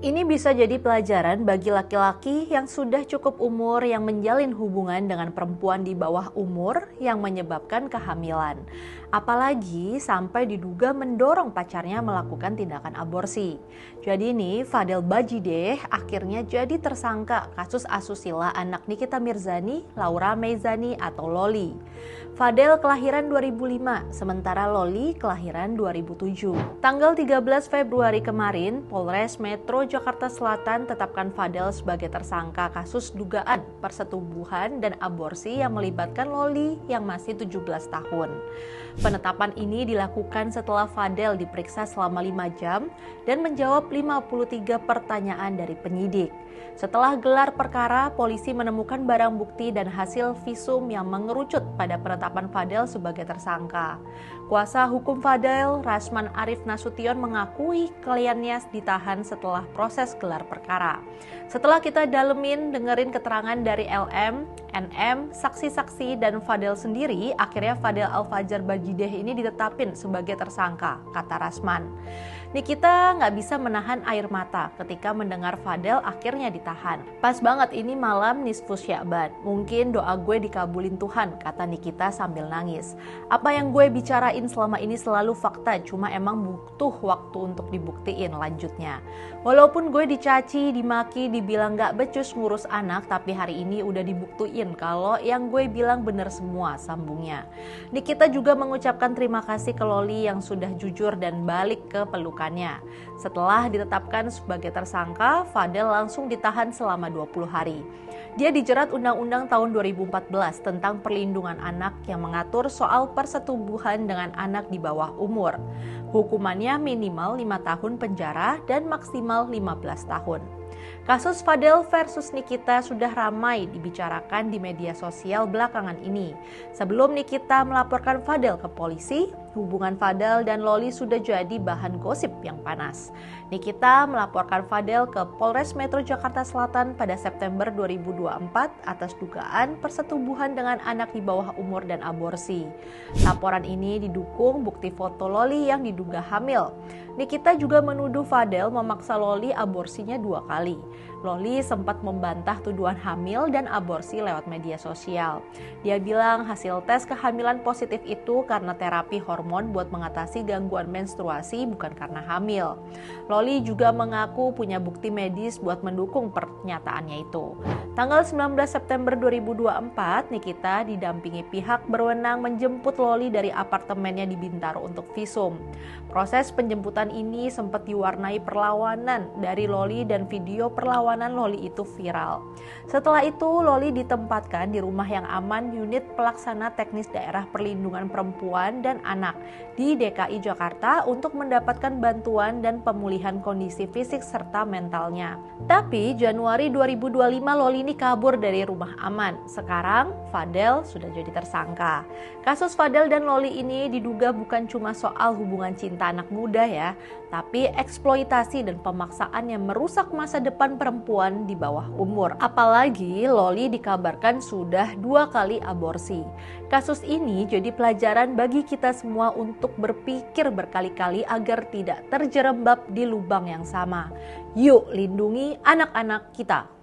Ini bisa jadi pelajaran bagi laki-laki yang sudah cukup umur yang menjalin hubungan dengan perempuan di bawah umur yang menyebabkan kehamilan. Apalagi sampai diduga mendorong pacarnya melakukan tindakan aborsi. Jadi nih, Fadel Bajideh akhirnya jadi tersangka kasus asusila anak Nikita Mirzani, Laura Meizani atau Loli. Fadel kelahiran 2005, sementara Loli kelahiran 2007. Tanggal 13 Februari kemarin, Polres Metro Jakarta Selatan tetapkan Fadel sebagai tersangka kasus dugaan persetubuhan dan aborsi yang melibatkan Loli yang masih 17 tahun. Penetapan ini dilakukan setelah Fadel diperiksa selama 5 jam dan menjawab 53 pertanyaan dari penyidik. Setelah gelar perkara, polisi menemukan barang bukti dan hasil visum yang mengerucut pada penetapan Fadel sebagai tersangka. Kuasa hukum Fadel, Rasman Arif Nasution, mengakui kliennya ditahan setelah proses gelar perkara. Setelah kita dalemin, dengerin keterangan dari LM, NM, saksi-saksi, dan Fadel sendiri, akhirnya Fadel Al-Fajar Bajideh ini ditetapin sebagai tersangka, kata Rasman. Nikita nggak bisa menahan air mata ketika mendengar Fadel akhirnya ditahan. Pas banget ini malam nisfus Sya'ban, mungkin doa gue dikabulin Tuhan, kata Nikita sambil nangis. Apa yang gue bicarain selama ini selalu fakta, cuma emang butuh waktu untuk dibuktiin, lanjutnya. Walaupun gue dicaci, dimaki, dibilang gak becus ngurus anak, tapi hari ini udah dibuktiin kalau yang gue bilang bener semua, sambungnya. Nikita juga mengucapkan terima kasih ke Loli yang sudah jujur dan balik ke pelukannya. Setelah ditetapkan sebagai tersangka, Fadel langsung ditahan selama 20 hari. Dia dijerat Undang-Undang tahun 2014 tentang perlindungan anak yang mengatur soal persetubuhan dengan anak di bawah umur. Hukumannya minimal 5 tahun penjara dan maksimal 15 tahun. Kasus Fadel versus Nikita sudah ramai dibicarakan di media sosial belakangan ini. Sebelum Nikita melaporkan Fadel ke polisi, hubungan Fadel dan Loli sudah jadi bahan gosip yang panas. Nikita melaporkan Fadel ke Polres Metro Jakarta Selatan pada September 2024 atas dugaan persetubuhan dengan anak di bawah umur dan aborsi. Laporan ini didukung bukti foto Loli yang diduga hamil. Nikita juga menuduh Fadel memaksa Loli aborsinya 2 kali. Loli sempat membantah tuduhan hamil dan aborsi lewat media sosial. Dia bilang hasil tes kehamilan positif itu karena terapi hormon buat mengatasi gangguan menstruasi, bukan karena hamil. Loli juga mengaku punya bukti medis buat mendukung pernyataannya itu. Tanggal 19 September 2024, Nikita didampingi pihak berwenang menjemput Loli dari apartemennya di Bintaro untuk visum. Proses penjemputan ini sempat diwarnai perlawanan dari Loli dan video perlawanan Loli itu viral. Setelah itu, Loli ditempatkan di rumah yang aman unit pelaksana teknis daerah perlindungan perempuan dan anak di DKI Jakarta untuk mendapatkan bantuan dan pemulihan kondisi fisik serta mentalnya. Tapi Januari 2025 Loli ini kabur dari rumah aman. Sekarang Fadel sudah jadi tersangka. Kasus Fadel dan Loli ini diduga bukan cuma soal hubungan cinta anak muda ya, tapi eksploitasi dan pemaksaan yang merusak masa depan perempuan di bawah umur. Apalagi Loli dikabarkan sudah 2 kali aborsi. Kasus ini jadi pelajaran bagi kita semua untuk berpikir berkali-kali agar tidak terjerembab di lubang yang sama. Yuk lindungi anak-anak kita.